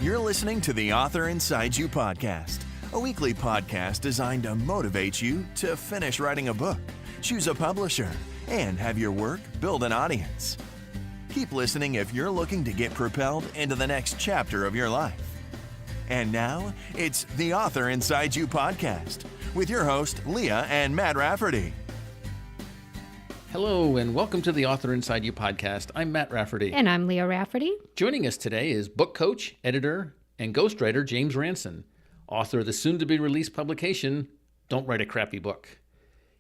You're listening to the Author Inside You podcast, a weekly podcast designed to motivate you to finish writing a book, choose a publisher, and have your work build an audience. Keep listening if you're looking to get propelled into the next chapter of your life. And now, it's the Author Inside You podcast with your host, Leah and Matt Rafferty. Hello, and welcome to the Author Inside You podcast. I'm Matt Rafferty. And I'm Leah Rafferty. Joining us today is book coach, editor, and ghostwriter James Ranson, author of the soon-to-be-released publication, Don't Write a Crappy Book.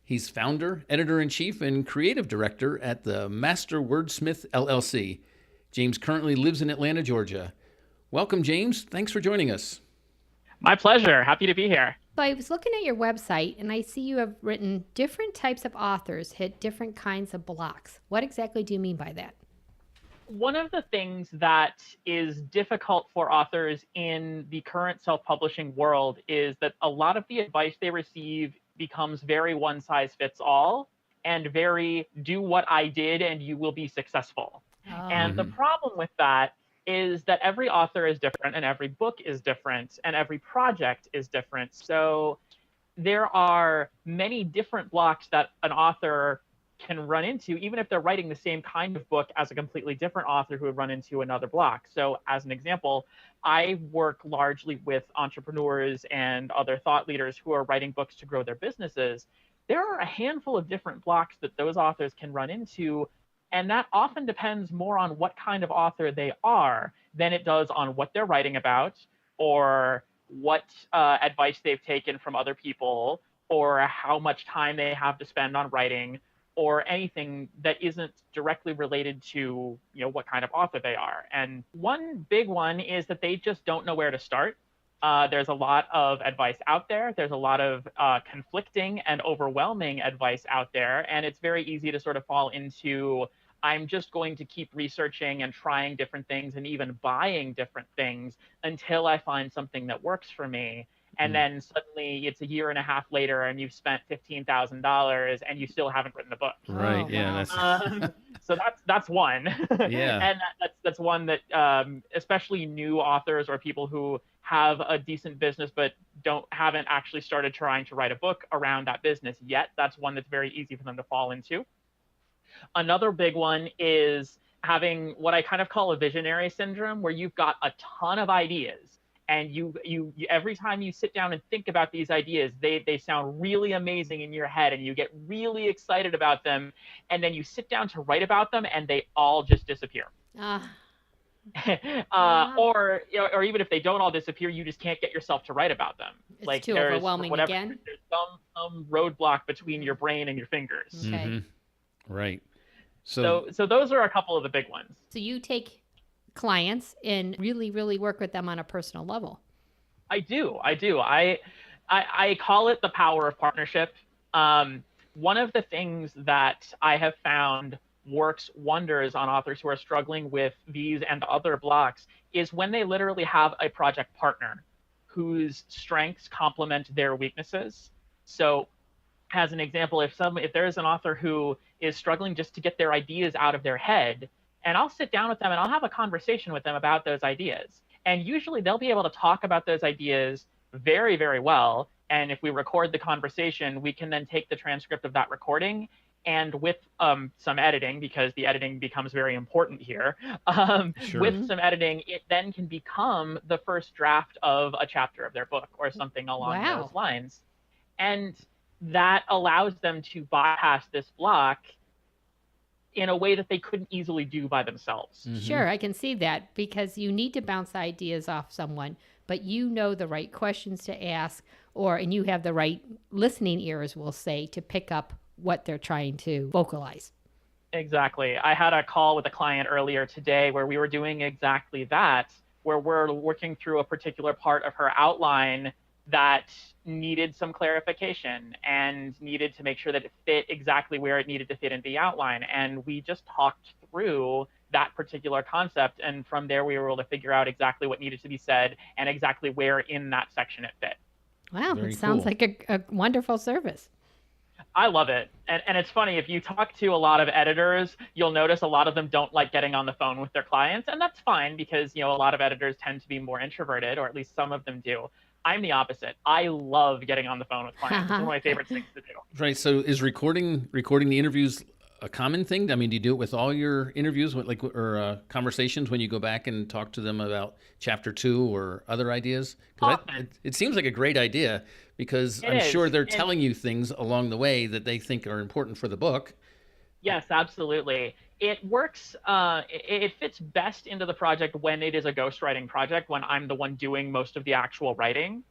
He's founder, editor-in-chief, and creative director at the Master Wordsmith, LLC. James currently lives in Atlanta, Georgia. Welcome, James. Thanks for joining us. My pleasure. Happy to be here. So I was looking at your website, and I see you have written different types of authors hit different kinds of blocks. What exactly do you mean by that? One of the things that is difficult for authors in the current self-publishing world is that a lot of the advice they receive becomes very one-size-fits-all and very do what I did and you will be successful. And the problem with that is that every author is different and every book is different and every project is different. So there are many different blocks that an author can run into, even if they're writing the same kind of book as a completely different author who would run into another block. So as an example, I work largely with entrepreneurs and other thought leaders who are writing books to grow their businesses. There are a handful of different blocks that those authors can run into. And that often depends more on what kind of author they are than it does on what they're writing about or what advice they've taken from other people or how much time they have to spend on writing or anything that isn't directly related to, what kind of author they are. And one big one is that they just don't know where to start. There's a lot of advice out there. There's a lot of conflicting and overwhelming advice out there. And it's very easy to sort of fall into, I'm just going to keep researching and trying different things and even buying different things until I find something that works for me. And then suddenly it's a year and a half later and you've spent $15,000 and you still haven't written the book. Right. Oh, Yeah. wow. So that's one. Yeah. And that's one that especially new authors or people who have a decent business but haven't actually started trying to write a book around that business yet. That's one that's very easy for them to fall into. Another big one is having what I kind of call a visionary syndrome, where you've got a ton of ideas. And you every time you sit down and think about these ideas, they sound really amazing in your head and you get really excited about them. And then you sit down to write about them and they all just disappear. Or even if they don't all disappear, you just can't get yourself to write about them. It's too overwhelming again. There's some roadblock between your brain and your fingers. Okay. Mm-hmm. Right. So those are a couple of the big ones. So you take clients and really, really work with them on a personal level. I do. I call it the power of partnership. One of the things that I have found works wonders on authors who are struggling with these and other blocks is when they literally have a project partner whose strengths complement their weaknesses. So as an example, if there is an author who is struggling just to get their ideas out of their head, and I'll sit down with them and I'll have a conversation with them about those ideas. And usually they'll be able to talk about those ideas very, very well. And if we record the conversation, we can then take the transcript of that recording and with some editing, because the editing becomes very important here, Sure. with some editing, it then can become the first draft of a chapter of their book or something along those lines. And that allows them to bypass this block in a way that they couldn't easily do by themselves. Mm-hmm. Sure, I can see that, because you need to bounce ideas off someone, but you know the right questions to ask, and you have the right listening ears, we'll say, to pick up what they're trying to vocalize. Exactly. I had a call with a client earlier today where we were doing exactly that, where we're working through a particular part of her outline that needed some clarification and needed to make sure that it fit exactly where it needed to fit in the outline. And we just talked through that particular concept. And from there, we were able to figure out exactly what needed to be said and exactly where in that section it fit. Wow, Very it sounds cool. like a wonderful service. I love it. And it's funny, if you talk to a lot of editors, you'll notice a lot of them don't like getting on the phone with their clients. And that's fine because, a lot of editors tend to be more introverted, or at least some of them do. I'm the opposite. I love getting on the phone with clients. It's one of my favorite things to do. Right. So is recording the interviews a common thing? I mean, do you do it with all your interviews, or conversations when you go back and talk to them about chapter 2 or other ideas? Because it seems like a great idea, because I'm sure they're telling you things along the way that they think are important for the book. Yes, absolutely. It works. It fits best into the project when it is a ghostwriting project, when I'm the one doing most of the actual writing.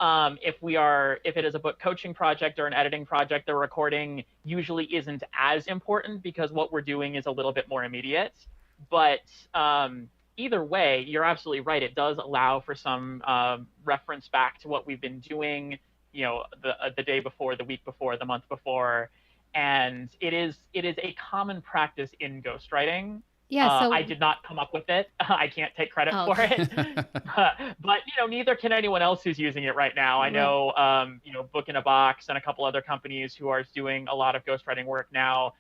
If it is a book coaching project or an editing project, the recording usually isn't as important because what we're doing is a little bit more immediate. But either way, you're absolutely right. It does allow for some reference back to what we've been doing, the day before, the week before, the month before. And it is a common practice in ghostwriting. Yeah, so I did not come up with it. I can't take credit for it. But neither can anyone else who's using it right now. I know, Book in a Box and a couple other companies who are doing a lot of ghostwriting work now.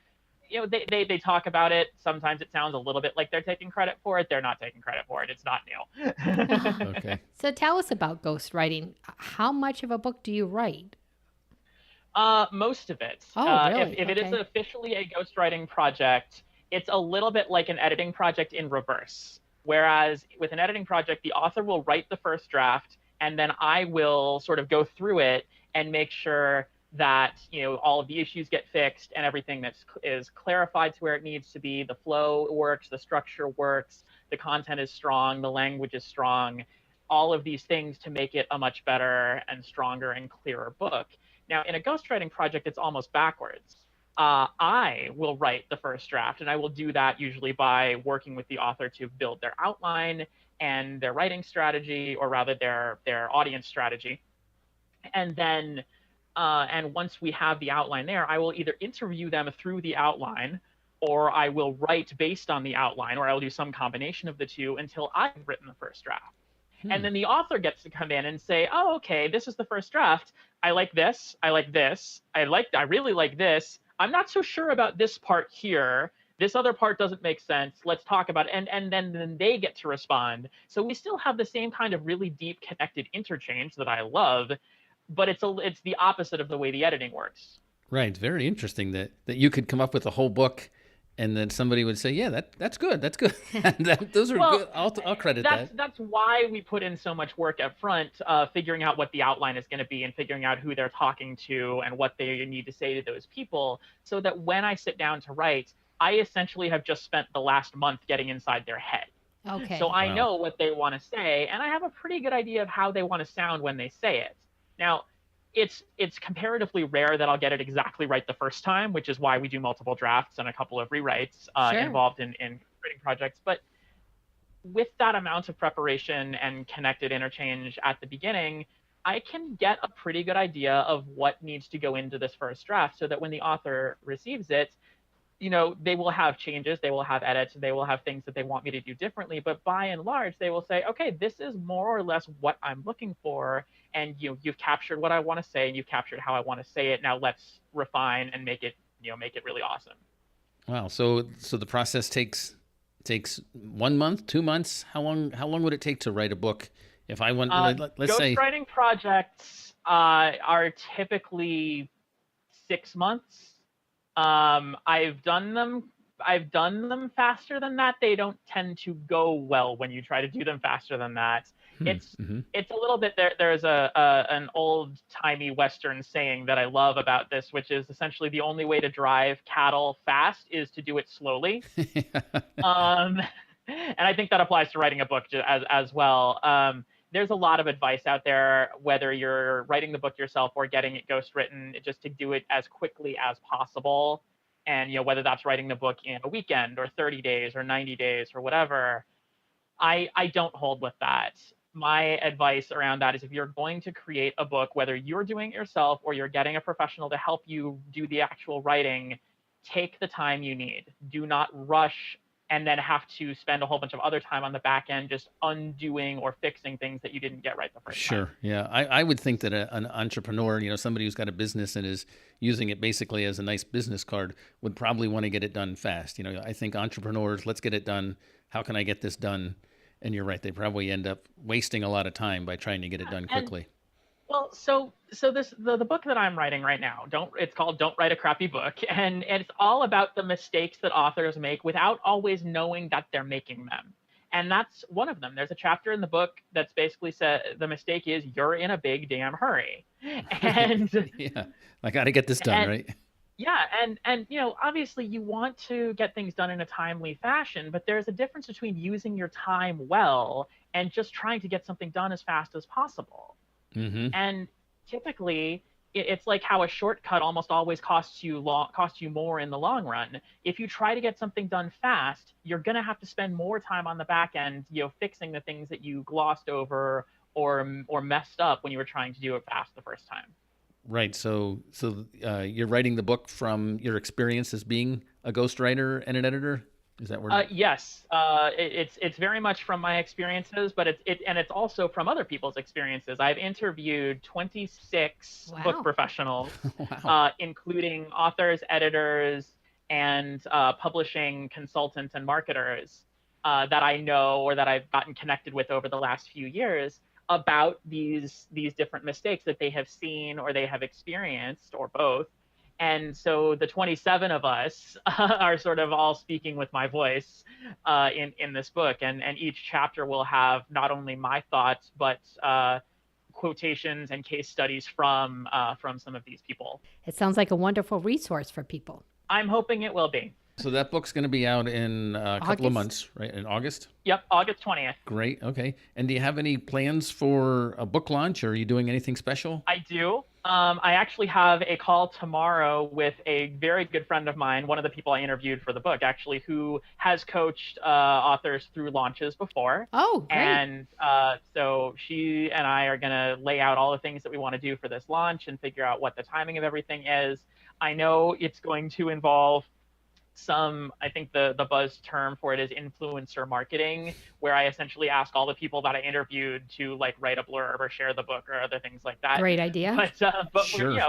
They talk about it. Sometimes it sounds a little bit like they're taking credit for it. They're not taking credit for it. It's not new. Okay. So tell us about ghostwriting. How much of a book do you write? Most of it. Oh, really? If it is officially a ghostwriting project, it's a little bit like an editing project in reverse. Whereas with an editing project, the author will write the first draft, and then I will sort of go through it and make sure that all of the issues get fixed and everything is clarified to where it needs to be. The flow works, the structure works, the content is strong, the language is strong. All of these things to make it a much better and stronger and clearer book. Now, in a ghostwriting project, it's almost backwards. I will write the first draft, and I will do that usually by working with the author to build their outline and their writing strategy, or rather their audience strategy. And then, and once we have the outline there, I will either interview them through the outline, or I will write based on the outline, or I will do some combination of the two until I've written the first draft. And then the author gets to come in and say, oh, okay, this is the first draft. I like this. I like this. I really like this. I'm not so sure about this part here. This other part doesn't make sense. Let's talk about it. And then they get to respond. So we still have the same kind of really deep connected interchange that I love, but it's the opposite of the way the editing works. Right. It's very interesting that you could come up with a whole book, and then somebody would say, yeah, that's good. That's good. Those are good. I'll credit that. That's why we put in so much work up front, figuring out what the outline is going to be and figuring out who they're talking to and what they need to say to those people, so that when I sit down to write, I essentially have just spent the last month getting inside their head. Okay. So I know what they want to say, and I have a pretty good idea of how they want to sound when they say it. Now, it's comparatively rare that I'll get it exactly right the first time, which is why we do multiple drafts and a couple of rewrites involved in writing projects. But with that amount of preparation and connected interchange at the beginning, I can get a pretty good idea of what needs to go into this first draft, so that when the author receives it, they will have changes, they will have edits, they will have things that they want me to do differently. But by and large, they will say, okay, this is more or less what I'm looking for. And you've captured what I want to say, and you've captured how I want to say it. Now let's refine and make it really awesome. Wow. So the process takes 1 month, 2 months. How long would it take to write a book? If I want, let's say, ghostwriting projects are typically 6 months. I've done them faster than that. They don't tend to go well when you try to do them faster than that. It's a little bit there's an old timey Western saying that I love about this, which is essentially the only way to drive cattle fast is to do it slowly. And I think that applies to writing a book as well. There's a lot of advice out there, whether you're writing the book yourself or getting it ghostwritten, just to do it as quickly as possible. And whether that's writing the book in a weekend or 30 days or 90 days or whatever, I don't hold with that. My advice around that is, if you're going to create a book, whether you're doing it yourself or you're getting a professional to help you do the actual writing, take the time you need. Do not rush and then have to spend a whole bunch of other time on the back end just undoing or fixing things that you didn't get right the first time. Sure. Yeah. I would think that an entrepreneur, somebody who's got a business and is using it basically as a nice business card would probably want to get it done fast. I think entrepreneurs, let's get it done. How can I get this done? And you're right. They probably end up wasting a lot of time by trying to get it done quickly. Well, so the book that I'm writing right now, it's called Don't Write a Crappy Book, and it's all about the mistakes that authors make without always knowing that they're making them. And that's one of them. There's a chapter in the book that's basically said the mistake is you're in a big damn hurry. And yeah, I got to get this done, right? Yeah, and obviously you want to get things done in a timely fashion, but there's a difference between using your time well and just trying to get something done as fast as possible. Mm-hmm. And typically, it's like how a shortcut almost always costs you more in the long run. If you try to get something done fast, you're going to have to spend more time on the back end, fixing the things that you glossed over or messed up when you were trying to do it fast the first time. Right. So you're writing the book from your experience as being a ghostwriter and an editor. Is that where? Yes. It's very much from my experiences, but it's also from other people's experiences. I've interviewed 26 book professionals, Wow. Including authors, editors, and publishing consultants and marketers that I know or that I've gotten connected with over the last few years about these different mistakes that they have seen or they have experienced, or both. And so the 27 of us are sort of all speaking with my voice in this book. And each chapter will have not only my thoughts, but quotations and case studies from some of these people. It sounds like a wonderful resource for people. I'm hoping it will be. So that book's going to be out in a couple of months, right? In August? Yep, August 20th. Great. Okay. And do you have any plans for a book launch, or are you doing anything special? I do. I actually have a call tomorrow with a very good friend of mine, one of the people I interviewed for the book, actually, who has coached authors through launches before. Oh, great. And so she and I are going to lay out all the things that we want to do for this launch and figure out what the timing of everything is. I know it's going to involve I think the buzz term for it is influencer marketing, where I essentially ask all the people that I interviewed to write a blurb or share the book or other things like that. Great idea. But sure.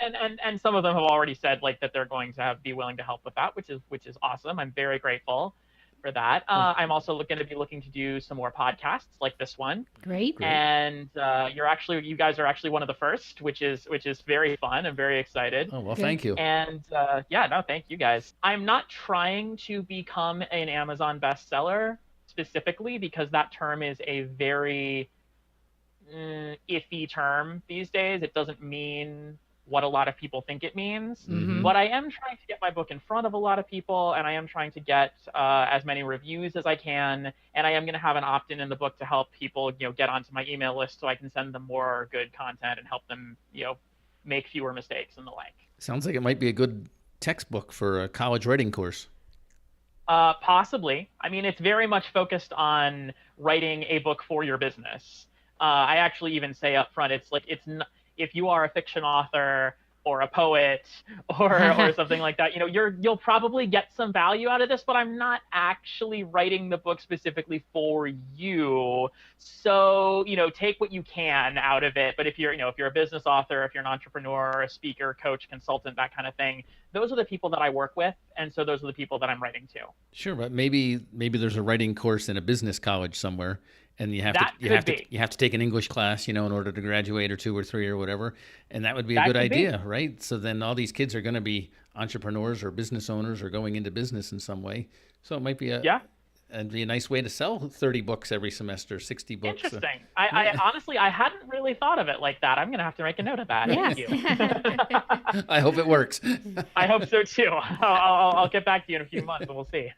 And some of them have already said that they're going to be willing to help with that, which is awesome. I'm very grateful for that. I'm also going to be looking to do some more podcasts like this one. Great. And you guys are actually one of the first, which is very fun. I'm very excited. Oh, well, thank you. And thank you guys. I'm not trying to become an Amazon bestseller specifically, because that term is a very iffy term these days. It doesn't mean what a lot of people think it means. Mm-hmm. But I am trying to get my book in front of a lot of people, and I am trying to get as many reviews as I can, and I am going to have an opt-in in the book to help people get onto my email list so I can send them more good content and help them make fewer mistakes and the like. Sounds like it might be a good textbook for a college writing course. Possibly. I mean, it's very much focused on writing a book for your business. I actually even say up front, it's not, if you are a fiction author or a poet or something like that, you'll probably get some value out of this, but I'm not actually writing the book specifically for you. So, take what you can out of it. But if you're a business author, if you're an entrepreneur, a speaker, coach, consultant, that kind of thing, those are the people that I work with. And so those are the people that I'm writing to. Sure. But maybe there's a writing course in a business college somewhere, and you have to take an English class, in order to graduate, or 2 or 3 or whatever. And that would be a good idea, right? So then all these kids are going to be entrepreneurs or business owners or going into business in some way. So it might be it'd be a nice way to sell 30 books every semester, 60 books. Interesting. I honestly, I hadn't really thought of it like that. I'm going to have to make a note of that. Yes. Thank you. I hope it works. I hope so too. I'll get back to you in a few months, and we'll see.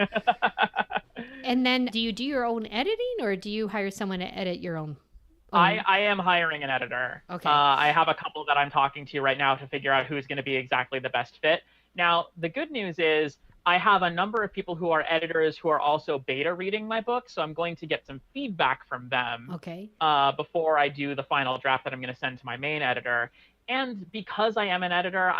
And then do you do your own editing, or do you hire someone to edit your own? I am hiring an editor. Okay. I have a couple that I'm talking to right now to figure out who's going to be exactly the best fit. Now, the good news is I have a number of people who are editors who are also beta reading my book, so I'm going to get some feedback from them before I do the final draft that I'm going to send to my main editor. And because I am an editor,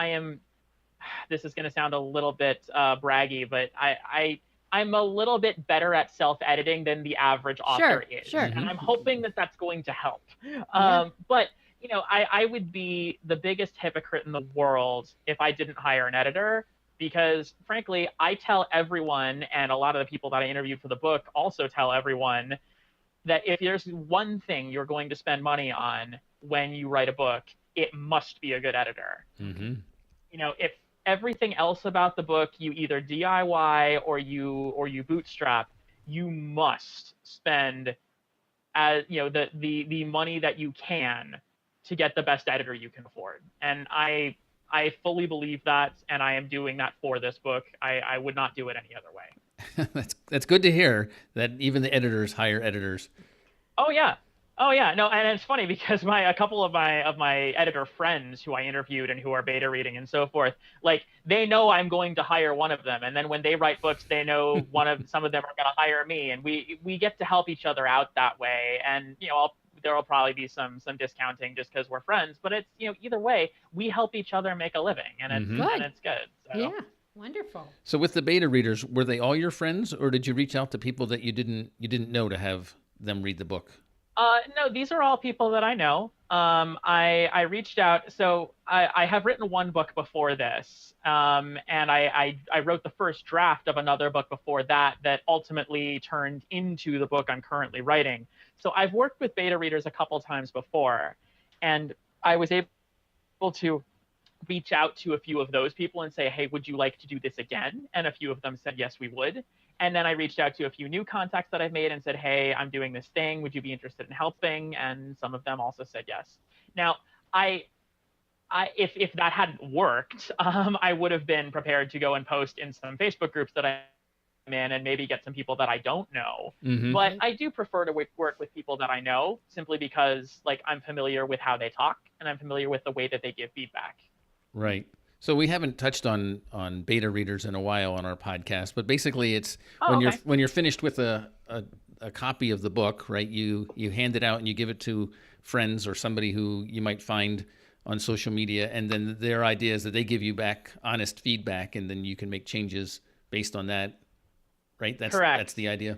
this is going to sound a little bit braggy, but I I'm a little bit better at self-editing than the average author is. Sure. And I'm hoping that that's going to help. Yeah. But, I would be the biggest hypocrite in the world if I didn't hire an editor, because frankly, I tell everyone, and a lot of the people that I interviewed for the book also tell everyone, that if there's one thing you're going to spend money on when you write a book, it must be a good editor. If everything else about the book you either DIY or you bootstrap, you must spend the money that you can to get the best editor you can afford. And I fully believe that, and I am doing that for this book. I would not do it any other way. That's good to hear that even the editors hire editors. Oh yeah. No, and it's funny because a couple of my editor friends who I interviewed and who are beta reading and so forth, like, they know I'm going to hire one of them, and then when they write books, they know some of them are going to hire me, and we get to help each other out that way. And there will probably be some discounting just because we're friends, but it's either way, we help each other make a living, and it's good. So. Yeah. Wonderful. So with the beta readers, were they all your friends, or did you reach out to people that you didn't know to have them read the book? No, these are all people that I know. I reached out. So I have written one book before this, and I wrote the first draft of another book before that ultimately turned into the book I'm currently writing. So I've worked with beta readers a couple times before, and I was able to reach out to a few of those people and say, hey, would you like to do this again? And a few of them said, yes, we would. And then I reached out to a few new contacts that I've made and said, hey, I'm doing this thing. Would you be interested in helping? And some of them also said yes. Now, if that hadn't worked, I would have been prepared to go and post in some Facebook groups that I'm in and maybe get some people that I don't know. But I do prefer to work with people that I know, simply because I'm familiar with how they talk and I'm familiar with the way that they give feedback. Right. So we haven't touched on beta readers in a while on our podcast, but basically it's when you're finished with a copy of the book, right? You hand it out and you give it to friends or somebody who you might find on social media, and then their idea is that they give you back honest feedback, and then you can make changes based on that, right? Correct. That's the idea.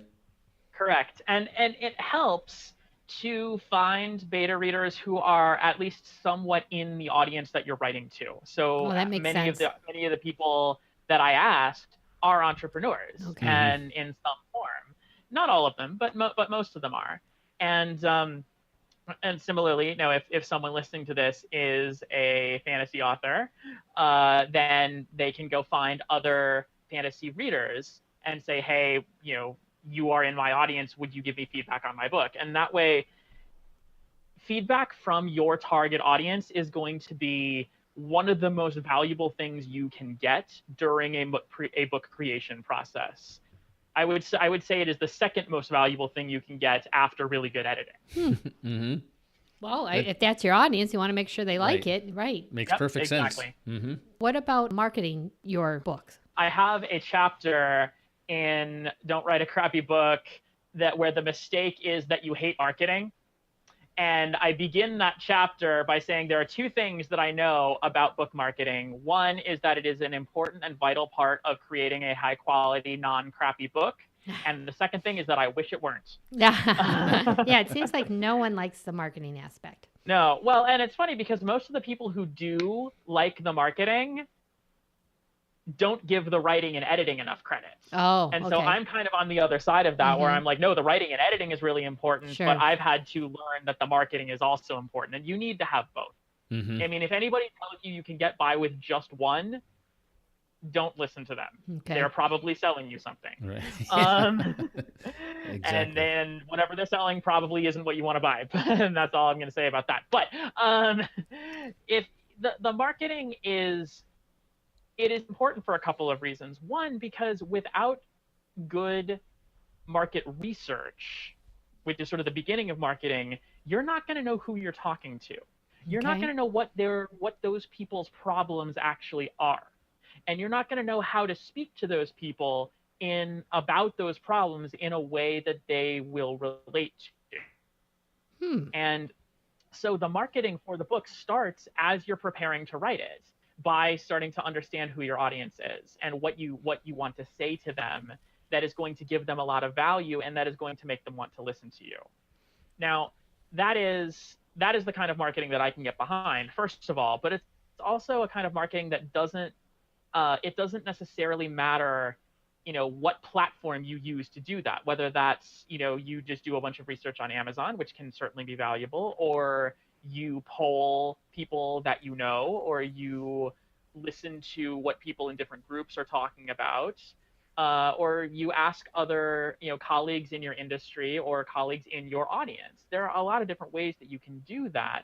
Correct. And it helps to find beta readers who are at least somewhat in the audience that you're writing to. So many of the people that I asked are entrepreneurs, and in some form. Not all of them, but most of them are. And similarly, if someone listening to this is a fantasy author, then they can go find other fantasy readers and say, hey, you are in my audience, would you give me feedback on my book? And that way, feedback from your target audience is going to be one of the most valuable things you can get during a book creation process. I would say it is the second most valuable thing you can get after really good editing. Well, if that's your audience, you want to make sure they like it, right? Makes perfect sense. What about marketing your books? I have a chapter in Don't Write a Crappy Book where the mistake is that you hate marketing. And I begin that chapter by saying there are two things that I know about book marketing. One is that it is an important and vital part of creating a high quality, non-crappy book. And the second thing is that I wish it weren't. Yeah, it seems like no one likes the marketing aspect. No. Well, and it's funny because most of the people who do like the marketing don't give the writing and editing enough credit. And so I'm kind of on the other side of that, where I'm like, no, the writing and editing is really important, but I've had to learn that the marketing is also important, and you need to have both. I mean, if anybody tells you can get by with just one, don't listen to them. They're probably selling you something. Exactly. And then whatever they're selling probably isn't what you want to buy. And that's all I'm going to say about that. But if the marketing it is important for a couple of reasons. One, because without good market research, which is sort of the beginning of marketing, you're not going to know who you're talking to. You're not going to know what those people's problems actually are. And you're not going to know how to speak to those people about those problems in a way that they will relate to. And so the marketing for the book starts as you're preparing to write it, by starting to understand who your audience is and what you want to say to them that is going to give them a lot of value and that is going to make them want to listen to you. Now, that is the kind of marketing that I can get behind, first of all, but it's also a kind of marketing that doesn't necessarily matter, what platform you use to do that, whether that's, you just do a bunch of research on Amazon, which can certainly be valuable, or you poll people that or you listen to what people in different groups are talking about, or you ask other, colleagues in your industry or colleagues in your audience. There are a lot of different ways that you can do that.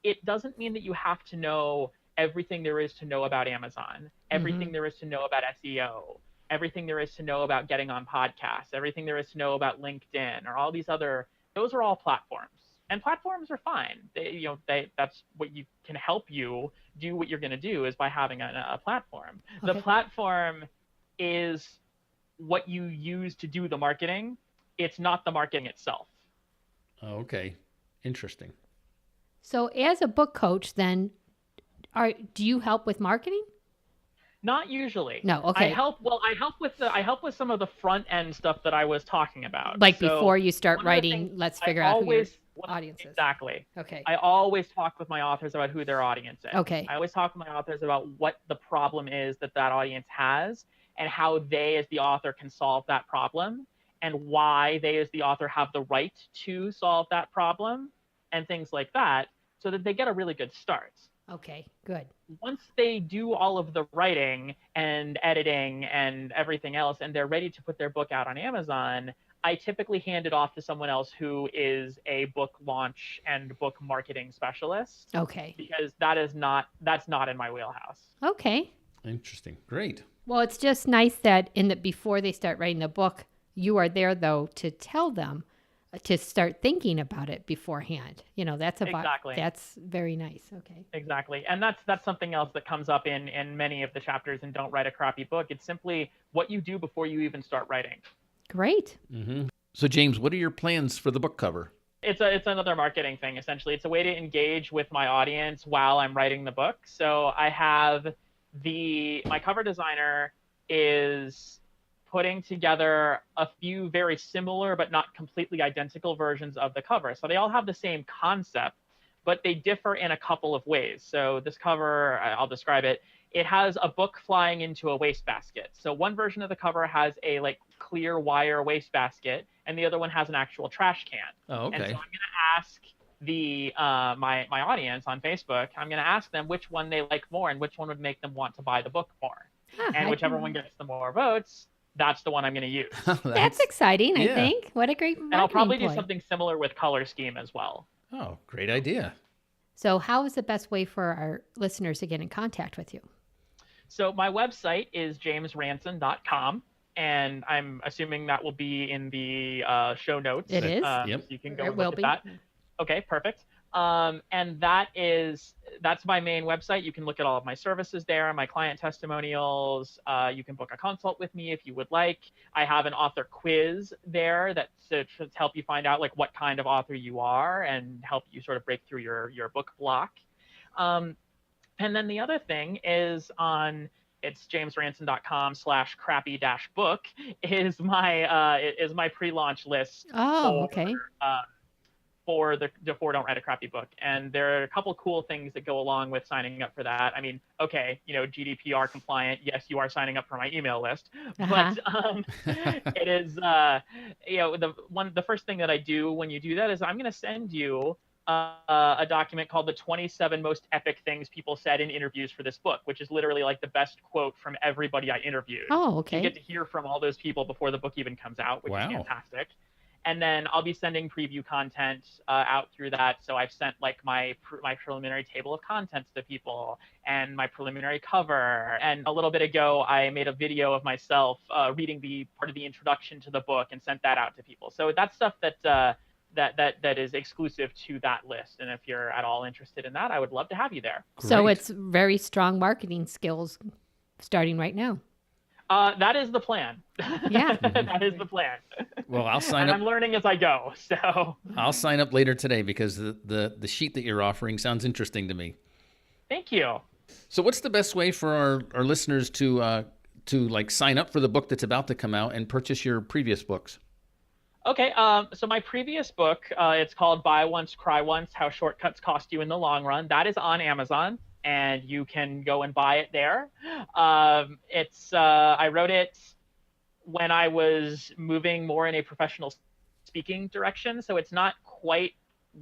It doesn't mean that you have to know everything there is to know about Amazon, everything there is to know about SEO, everything there is to know about getting on podcasts, everything there is to know about LinkedIn, or all these other, those are all platforms. And platforms are fine. That's what you can help you do what you're going to do is by having a platform. Okay. The platform is what you use to do the marketing. It's not the marketing itself. Okay. Interesting. So as a book coach, then, do you help with marketing? Not usually. No. Okay. I help with some of the front end stuff that I was talking about. Like before you start writing, let's figure out who your audience is. Exactly. Okay. I always talk with my authors about who their audience is. Okay. I always talk with my authors about what the problem is that audience has and how they as the author can solve that problem and why they as the author have the right to solve that problem and things like that so that they get a really good start. Okay, good. Once they do all of the writing and editing and everything else, and they're ready to put their book out on Amazon, I typically hand it off to someone else who is a book launch and book marketing specialist. Okay. Because that's not in my wheelhouse. Okay. Interesting. Great. Well, it's just nice that before they start writing the book, you are there though to tell them to start thinking about it beforehand. Exactly. That's very nice. Okay. Exactly. And that's something else that comes up in many of the chapters in Don't Write a Crappy Book. It's simply what you do before you even start writing. Great. Mm-hmm. So James, what are your plans for the book cover? It's another marketing thing, essentially. It's a way to engage with my audience while I'm writing the book. So I have my cover designer is putting together a few very similar but not completely identical versions of the cover. So they all have the same concept, but they differ in a couple of ways. So this cover, I'll describe it. It has a book flying into a wastebasket. So one version of the cover has a clear wire wastebasket, and the other one has an actual trash can. Oh, okay. And so I'm going to ask my audience on Facebook, I'm going to ask them which one they like more and which one would make them want to buy the book more. And whichever one gets the more votes, that's the one I'm going to use. That's exciting, I think. What a great marketing And I'll probably ploy. do something similar with color scheme as well. Oh, great idea. So how is the best way for our listeners to get in contact with you? So my website is jamesranson.com, and I'm assuming that will be in the show notes. It is. So you can go and look at that. Okay, perfect. And that's my main website. You can look at all of my services there, my client testimonials. You can book a consult with me if you would like. I have an author quiz there that's to help you find out what kind of author you are and help you sort of break through your book block. And then the other thing is it's jamesranson.com/crappy-book is my pre-launch list. Oh, okay. For Don't Write a Crappy Book. And there are a couple cool things that go along with signing up for that. I mean, okay, GDPR compliant. Yes, you are signing up for my email list, but it is, the first thing that I do when you do that is I'm going to send you a document called the 27 most epic things people said in interviews for this book, which is literally the best quote from everybody I interviewed. Oh, okay. You get to hear from all those people before the book even comes out, which is fantastic. And then I'll be sending preview content out through that. So I've sent my preliminary table of contents to people and my preliminary cover. And a little bit ago, I made a video of myself reading the part of the introduction to the book and sent that out to people. So that's stuff that is exclusive to that list. And if you're at all interested in that, I would love to have you there. Great. So it's very strong marketing skills starting right now. That is the plan. Yeah. That is the plan. Well, I'll sign up. I'm learning as I go. So I'll sign up later today because the sheet that you're offering sounds interesting to me. Thank you. So what's the best way for our listeners to to like sign up for the book that's about to come out and purchase your previous books? Okay, so my previous book, it's called Buy Once, Cry Once, How Shortcuts Cost You in the Long Run. That is on Amazon, and you can go and buy it there. I wrote it when I was moving more in a professional speaking direction, so it's not quite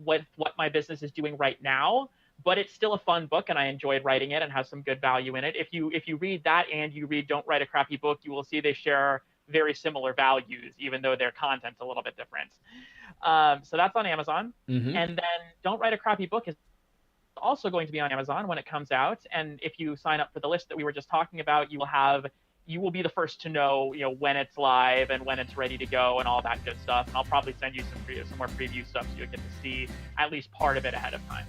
what my business is doing right now, but it's still a fun book, and I enjoyed writing it and has some good value in it. If you read that and you read Don't Write a Crappy Book, you will see they share very similar values, even though their content's a little bit different. So that's on Amazon. Mm-hmm. And then Don't Write a Crappy Book is also going to be on Amazon when it comes out. And if you sign up for the list that we were just talking about, you will be the first to know, when it's live and when it's ready to go and all that good stuff. And I'll probably send you some more preview stuff so you get to see at least part of it ahead of time.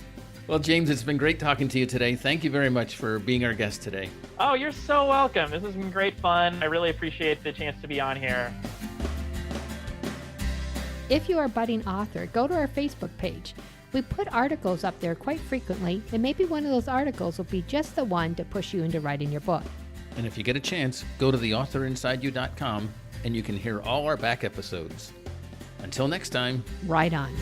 Well, James, it's been great talking to you today. Thank you very much for being our guest today. Oh, you're so welcome. This has been great fun. I really appreciate the chance to be on here. If you are a budding author, go to our Facebook page. We put articles up there quite frequently, and maybe one of those articles will be just the one to push you into writing your book. And if you get a chance, go to theauthorinside.you.com and you can hear all our back episodes. Until next time, Write on.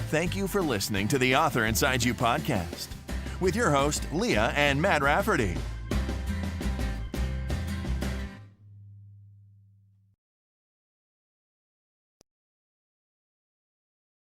Thank you for listening to the Author Inside You podcast with your host, Leah and Matt Rafferty.